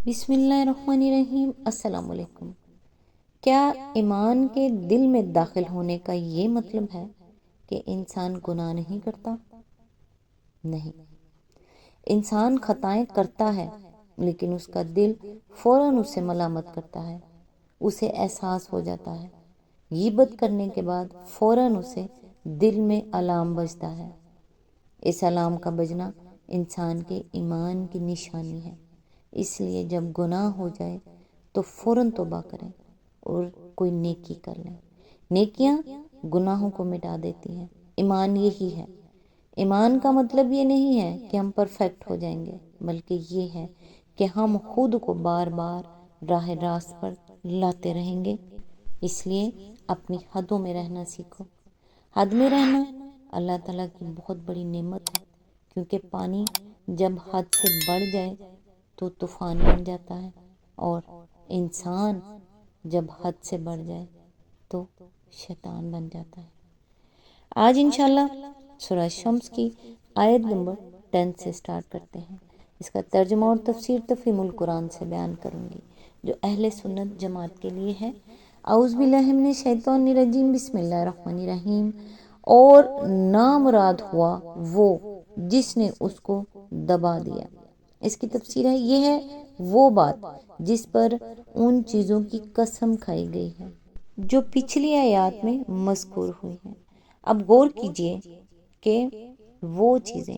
بسم اللہ الرحمن الرحیم۔ السلام علیکم۔ کیا ایمان کے دل میں داخل ہونے کا یہ مطلب ہے کہ انسان گناہ نہیں کرتا؟ نہیں، انسان خطائیں کرتا ہے لیکن اس کا دل فوراً اسے ملامت کرتا ہے، اسے احساس ہو جاتا ہے۔ غیبت کرنے کے بعد فوراً اسے دل میں الارم بجتا ہے۔ اس الارم کا بجنا انسان کے ایمان کی نشانی ہے۔ اس لیے جب گناہ ہو جائے تو فوراً توبہ کریں اور کوئی نیکی کر لیں۔ نیکیاں گناہوں کو مٹا دیتی ہیں۔ ایمان یہی ہے۔ ایمان کا مطلب یہ نہیں ہے کہ ہم پرفیکٹ ہو جائیں گے، بلکہ یہ ہے کہ ہم خود کو بار بار راہ راست پر لاتے رہیں گے۔ اس لیے اپنی حدوں میں رہنا سیکھو۔ حد میں رہنا اللہ تعالیٰ کی بہت بڑی نعمت ہے، کیونکہ پانی جب حد سے بڑھ جائے تو طوفان بن جاتا ہے، اور انسان جب حد سے بڑھ جائے تو شیطان بن جاتا ہے۔ آج انشاءاللہ سورہ شمس کی آیت نمبر 10 سے سٹارٹ کرتے ہیں۔ اس کا ترجمہ اور تفسیر تفہیم القرآن سے بیان کروں گی، جو اہل سنت جماعت کے لیے ہے۔ اعوذ باللہ من الشیطان الرجیم، بسم اللہ الرحمن الرحیم۔ اور نامراد ہوا وہ جس نے اس کو دبا دیا۔ اس کی تفسیر ہے، یہ ہے وہ بات جس پر ان چیزوں کی قسم کھائی گئی ہے جو پچھلی آیات میں مذکور ہوئی ہیں۔ اب غور کیجئے کہ وہ چیزیں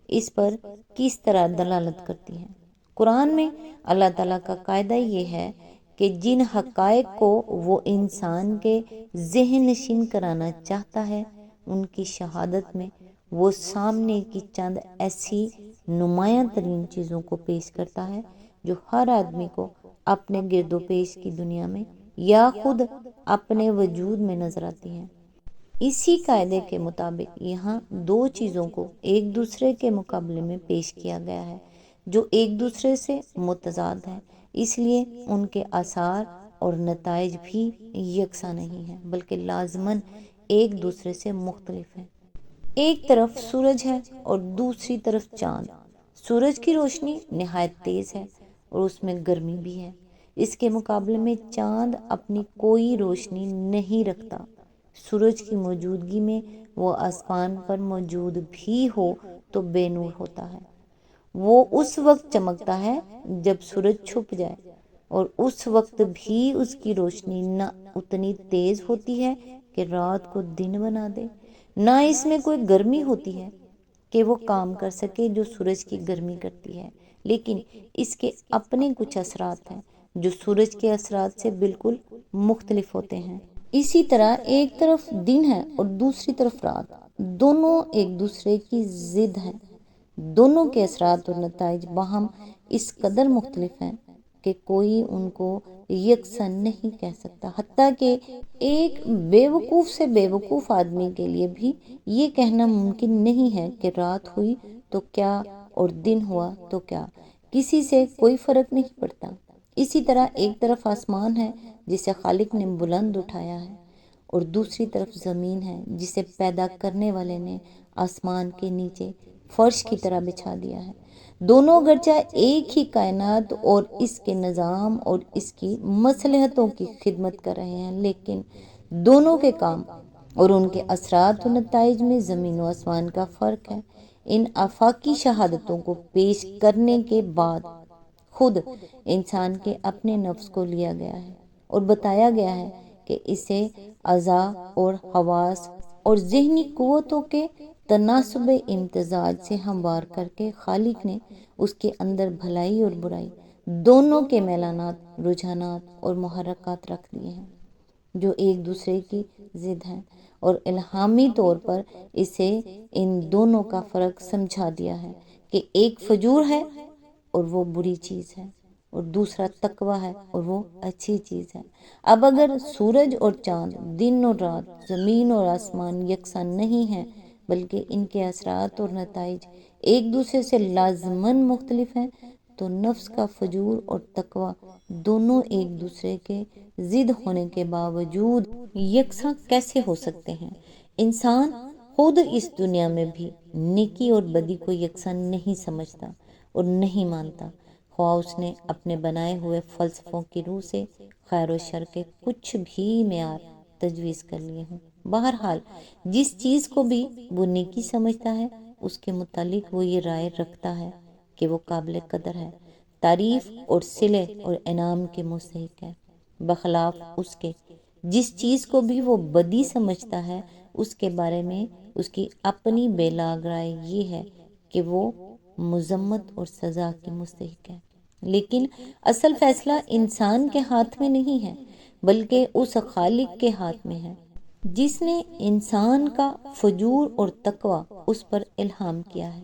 اس پر کس طرح دلالت کرتی ہیں۔ قرآن میں اللہ تعالیٰ کا قاعدہ یہ ہے کہ جن حقائق کو وہ انسان کے ذہن نشین کرانا چاہتا ہے، ان کی شہادت میں وہ سامنے کی چند ایسی نمایاں ترین چیزوں کو پیش کرتا ہے جو ہر آدمی کو اپنے گرد و پیش کی دنیا میں یا خود اپنے وجود میں نظر آتی ہیں۔ اسی قاعدے کے مطابق یہاں دو چیزوں کو ایک دوسرے کے مقابلے میں پیش کیا گیا ہے جو ایک دوسرے سے متضاد ہیں، اس لیے ان کے آثار اور نتائج بھی یکساں نہیں ہیں، بلکہ لازماً ایک دوسرے سے مختلف ہیں۔ ایک طرف سورج ہے اور دوسری طرف چاند۔ سورج کی روشنی نہایت تیز ہے اور اس میں گرمی بھی ہے۔ اس کے مقابلے میں چاند اپنی کوئی روشنی نہیں رکھتا۔ سورج کی موجودگی میں وہ آسمان پر موجود بھی ہو تو بے نور ہوتا ہے۔ وہ اس وقت چمکتا ہے جب سورج چھپ جائے، اور اس وقت بھی اس کی روشنی نہ اتنی تیز ہوتی ہے کہ رات کو دن بنا دے، نہ اس میں کوئی گرمی ہوتی ہے کہ وہ کام کر سکے جو سورج کی گرمی کرتی ہے، لیکن اس کے اپنے کچھ اثرات ہیں جو سورج کے اثرات سے بالکل مختلف ہوتے ہیں۔ اسی طرح ایک طرف دن ہے اور دوسری طرف رات، دونوں ایک دوسرے کی ضد ہیں۔ دونوں کے اثرات اور نتائج باہم اس قدر مختلف ہیں کہ کوئی ان کو یکساں نہیں کہہ سکتا۔ حتیٰ کہ ایک بے وقوف سے بے وقوف آدمی کے لیے بھی یہ کہنا ممکن نہیں ہے کہ رات ہوئی تو کیا اور دن ہوا تو کیا، کسی سے کوئی فرق نہیں پڑتا۔ اسی طرح ایک طرف آسمان ہے جسے خالق نے بلند اٹھایا ہے، اور دوسری طرف زمین ہے جسے پیدا کرنے والے نے آسمان کے نیچے فرش کی طرح بچھا دیا ہے۔ دونوں اگرچہ ایک ہی کائنات اور اس کے نظام اور اس کی مصلحتوں کی خدمت کر رہے ہیں، لیکن دونوں کے کام اور ان کے اثرات و نتائج میں زمین و آسمان کا فرق ہے۔ ان آفاقی شہادتوں کو پیش کرنے کے بعد خود انسان کے اپنے نفس کو لیا گیا ہے اور بتایا گیا ہے کہ اسے اعضاء اور حواس اور ذہنی قوتوں کے تناسب امتزاج سے ہموار کر کے خالق نے اس کے اندر بھلائی اور برائی دونوں کے میلانات، رجحانات اور محرکات رکھ دیے ہیں جو ایک دوسرے کی ضد ہیں، اور الہامی طور پر اسے ان دونوں کا فرق سمجھا دیا ہے کہ ایک فجور ہے اور وہ بری چیز ہے، اور دوسرا تقوی ہے اور وہ اچھی چیز ہے۔ اب اگر سورج اور چاند، دن اور رات، زمین اور آسمان یکساں نہیں ہیں، بلکہ ان کے اثرات اور نتائج ایک دوسرے سے لازماً مختلف ہیں، تو نفس کا فجور اور تقوی دونوں ایک دوسرے کے ضد ہونے کے باوجود یکساں کیسے ہو سکتے ہیں؟ انسان خود اس دنیا میں بھی نیکی اور بدی کو یکساں نہیں سمجھتا اور نہیں مانتا، خواہ اس نے اپنے بنائے ہوئے فلسفوں کی روح سے خیر و شر کے کچھ بھی معیار تجویز کر لیے ہوں۔ بہرحال جس چیز کو بھی وہ نیکی سمجھتا ہے اس کے متعلق وہ یہ رائے رکھتا ہے کہ وہ قابل قدر ہے، تعریف اور صلے اور انعام کے مستحق ہے، بخلاف اس کے جس چیز کو بھی وہ بدی سمجھتا ہے اس کے بارے میں اس کی اپنی بے لاگ رائے یہ ہے کہ وہ مذمت اور سزا کی مستحق ہے۔ لیکن اصل فیصلہ انسان کے ہاتھ میں نہیں ہے بلکہ اس خالق کے ہاتھ میں ہے جس نے انسان کا فجور اور تقوی اس پر الہام کیا ہے۔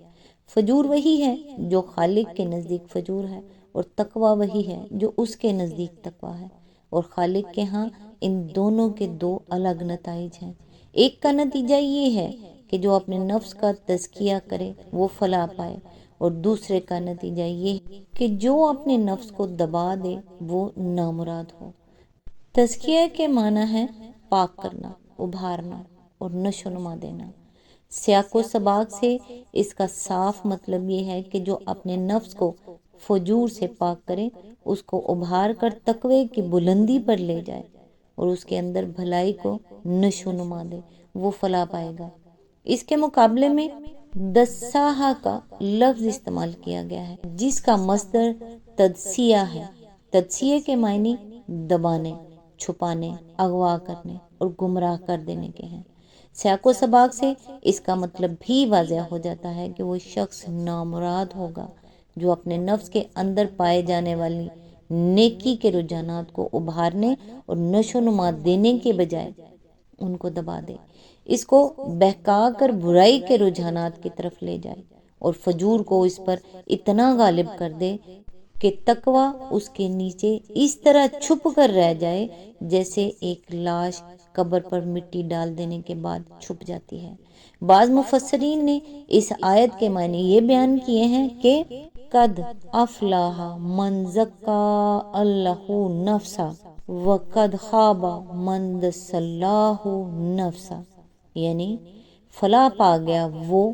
فجور وہی ہے جو خالق کے نزدیک فجور ہے اور تقوی وہی ہے جو اس کے نزدیک تقوی ہے، اور خالق کے ہاں ان دونوں کے دو الگ نتائج ہیں۔ ایک کا نتیجہ یہ ہے کہ جو اپنے نفس کا تزکیہ کرے وہ فلاح پائے، اور دوسرے کا نتیجہ یہ ہے کہ جو اپنے نفس کو دبا دے وہ نامراد ہو۔ تزکیہ کے معنی ہے پاک کرنا، ابھارنا اور نشو و نما دینا۔ سیاق و سباق سے اس کا صاف مطلب یہ ہے کہ جو اپنے نفس کو فجور سے پاک کرے، اس کو ابھار کر تقوی کی بلندی پر لے جائے اور اس کے اندر بھلائی کو نشو و نما دے، وہ فلاح پائے گا۔ اس کے مقابلے میں دساہا کا لفظ استعمال کیا گیا ہے جس کا مصدر تدسیہ ہے۔ تدسیہ کے معنی دبانے، چھپانے، اغوا کرنے اور گمراہ کر دینے کے ہیں۔ سیاق و سباق سے اس کا مطلب بھی واضح ہو جاتا ہے کہ وہ شخص نامراد ہوگا جو اپنے نفس کے اندر پائے جانے والی نیکی کے رجحانات کو ابھارنے اور نشو و نما دینے کے بجائے ان کو دبا دے، اس کو بہکا کر برائی کے رجحانات کی طرف لے جائے اور فجور کو اس پر اتنا غالب کر دے کہ تقوی اس کے نیچے اس طرح چھپ کر رہ جائے جیسے ایک لاش قبر پر مٹی ڈال دینے کے بعد چھپ جاتی ہے۔ بعض مفسرین نے اس آیت کے معنی یہ بیان کیے ہیں کہ قد افلاح من زکا اللہ نفسا وقد خاب من دساللہ نفسا، یعنی فلاح پا گیا وہ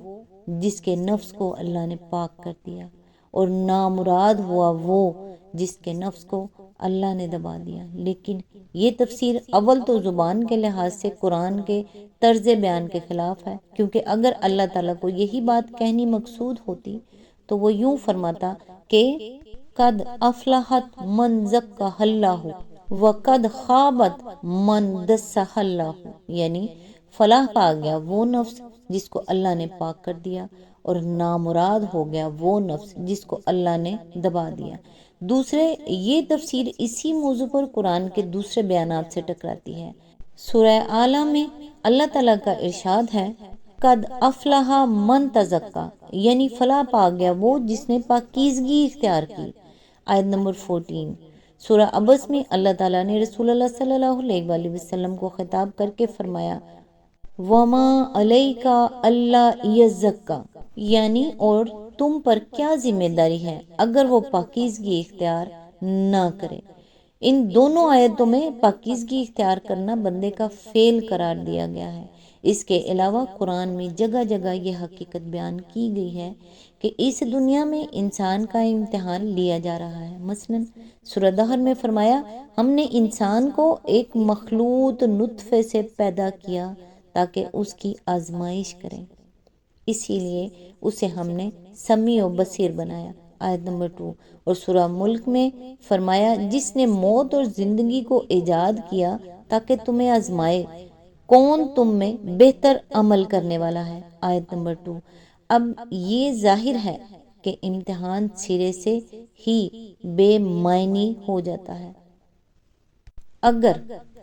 جس کے نفس کو اللہ نے پاک کر دیا، اور نامراد ہوا وہ جس کے نفس کو اللہ نے دبا دیا۔ لیکن یہ تفسیر اول تو زبان کے لحاظ سے قرآن کے طرز بیان کے خلاف ہے، کیونکہ اگر اللہ تعالیٰ کو یہی بات کہنی مقصود ہوتی تو وہ یوں فرماتا کہ قد افلحت من زکا اللہ وقد خابت من دسہ اللہ، یعنی فلاح پا گیا وہ نفس جس کو اللہ نے پاک کر دیا اور نامراد ہو گیا وہ نفس جس کو اللہ نے دبا دیا۔ دوسرے یہ تفسیر اسی موضوع پر قرآن کے دوسرے بیانات سے ٹکراتی ہے۔ سورہ اعلیٰ میں اللہ تعالیٰ کا ارشاد ہے قد افلح من تزکا، یعنی فلاح پا گیا وہ جس نے پاکیزگی اختیار کی۔ آیت نمبر 14 سورہ عبس میں اللہ تعالیٰ نے رسول اللہ صلی اللہ علیہ وآلہ وسلم کو خطاب کر کے فرمایا وما علیک اللہ یزکا، یعنی اور تم پر کیا ذمہ داری ہے اگر وہ پاکیزگی اختیار نہ کرے۔ ان دونوں آیتوں میں پاکیزگی اختیار کرنا بندے کا فعل قرار دیا گیا ہے۔ اس کے علاوہ قرآن میں جگہ جگہ یہ حقیقت بیان کی گئی ہے کہ اس دنیا میں انسان کا امتحان لیا جا رہا ہے۔ مثلا سورہ دہر میں فرمایا ہم نے انسان کو ایک مخلوط نطفے سے پیدا کیا تاکہ اس کی آزمائش کریں، اسی لیے اسے ہم نے سمیع و بصیر بنایا۔ آیت نمبر 2 اور سورہ ملک میں فرمایا جس نے موت اور زندگی کو ایجاد کیا تاکہ تمہیں آزمائے کون تم میں بہتر عمل کرنے والا ہے۔ آیت نمبر 2 اب یہ ظاہر ہے کہ امتحان سرے سے ہی بے معنی ہو جاتا ہے اگر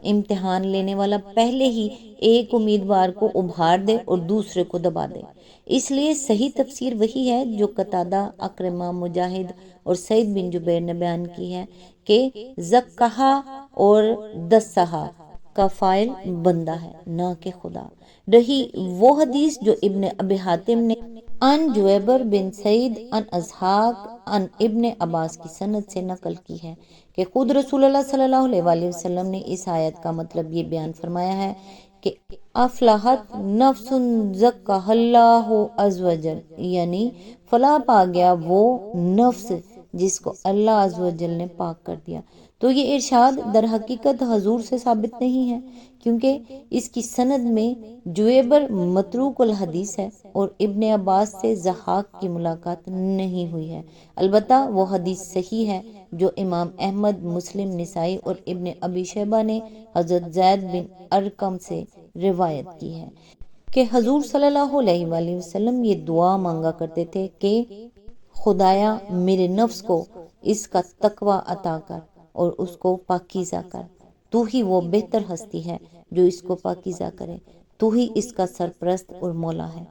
امتحان لینے والا پہلے ہی ایک امیدوار کو ابھار دے اور دوسرے کو دبا دے۔ اس لیے صحیح تفسیر وہی ہے جو قتادہ، اکرمہ، مجاہد اور سعید بن جبیر نے بیان کی ہے کہ زکہا اور دسہا کا فاعل بندہ ہے نہ کہ خدا۔ رہی وہ حدیث جو ابن ابی حاتم نے ان جویبر بن سعید ان اسحاق ان ابن عباس کی سند سے نقل کی ہے کہ خود رسول اللہ صلی اللہ علیہ وآلہ وسلم نے اس آیت کا مطلب یہ بیان فرمایا ہے کہ افلاحت نفس زکاہ اللہ عز وجل، یعنی فلاح پا گیا وہ نفس جس کو اللہ عز و جل نے پاک کر دیا۔ تو یہ ارشاد در حقیقت حضور سے ثابت نہیں ہے، کیونکہ اس کی سند میں جویبر متروک الحدیث ہے اور ابن عباس سے ضحاک کی ملاقات نہیں ہوئی ہے۔ البتہ وہ حدیث صحیح ہے جو امام احمد، مسلم، نسائی اور ابن ابی شیبہ نے حضرت زید بن ارقم سے روایت کی ہے کہ حضور صلی اللہ علیہ وآلہ وسلم یہ دعا مانگا کرتے تھے کہ خدایا میرے نفس کو اس کا تقوی عطا کر اور اس کو پاکیزہ کر، تو ہی وہ بہتر ہستی ہے جو اس کو پاکیزہ کرے، تو ہی اس کا سرپرست اور مولا ہے۔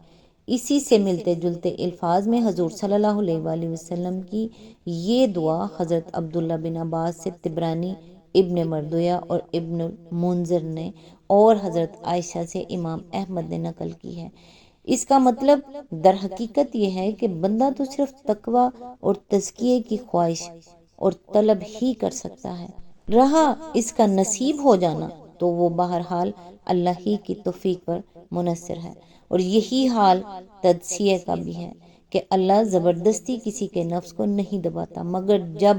اسی سے ملتے جلتے الفاظ میں حضور صلی اللہ علیہ وآلہ وسلم کی یہ دعا حضرت عبداللہ بن عباس سے طبرانی، ابن مردویہ اور ابن المنذر نے اور حضرت عائشہ سے امام احمد نے نقل کی ہے۔ اس کا مطلب در حقیقت یہ ہے کہ بندہ تو صرف تقوی اور تزکیے کی خواہش اور طلب ہی کر سکتا ہے، رہا اس کا نصیب ہو جانا تو وہ بہرحال اللہ ہی کی توفیق پر منحصر ہے۔ اور یہی حال تجزیے کا بھی ہے کہ اللہ زبردستی کسی کے نفس کو نہیں دباتا، مگر جب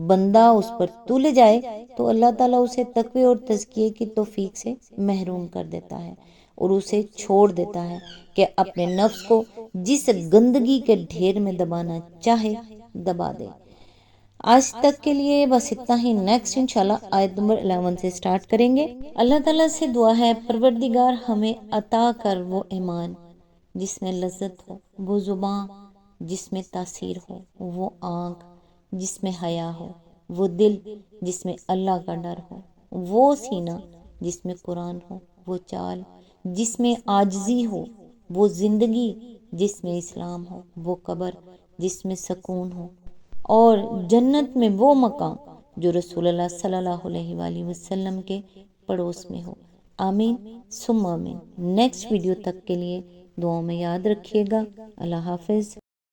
بندہ اس پر تل جائے تو اللہ تعالیٰ اسے تقوی اور تزکیے کی توفیق سے محروم کر دیتا ہے اور اسے چھوڑ دیتا ہے کہ اپنے نفس کو جس گندگی کے ڈھیر میں دبانا چاہے دبا دے۔ آج تک کے لیے بس اتنا ہی، نیکسٹ انشاءاللہ آیت نمبر 11 سے سٹارٹ کریں گے۔ اللہ تعالیٰ سے دعا ہے پروردگار ہمیں عطا کر وہ ایمان جس میں لذت ہو، وہ زبان جس میں تاثیر ہو، وہ آنکھ جس میں حیا ہو، وہ دل جس میں اللہ کا ڈر ہو، وہ سینہ جس میں قرآن ہو، وہ چال جس میں عاجزی ہو، وہ زندگی جس میں اسلام ہو، وہ قبر جس میں سکون ہو، اور جنت میں وہ مقام جو رسول اللہ صلی اللہ علیہ وآلہ وسلم کے پڑوس میں ہو۔ آمین ثم آمین۔ نیکسٹ ویڈیو تک کے لیے دعاؤں میں یاد رکھیے گا۔ اللہ حافظ۔